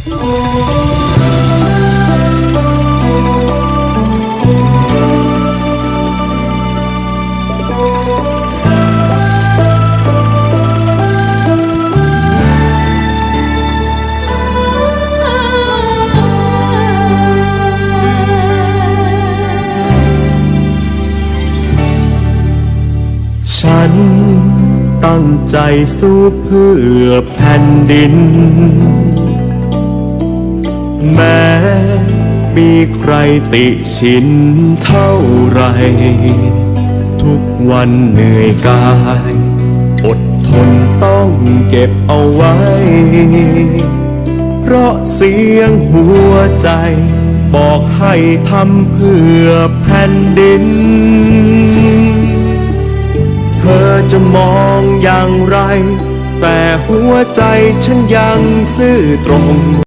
ฉันตั้งใจสู้เพื่อแผ่นดินแม้มีใครติชินเท่าไรทุกวันเหนื่อยกายอดทนต้องเก็บเอาไว้เพราะเสียงหัวใจบอกให้ทำเพื่อแผ่นดินเธอจะมองอย่างไรแต่หัวใจฉันยังซื่อตรง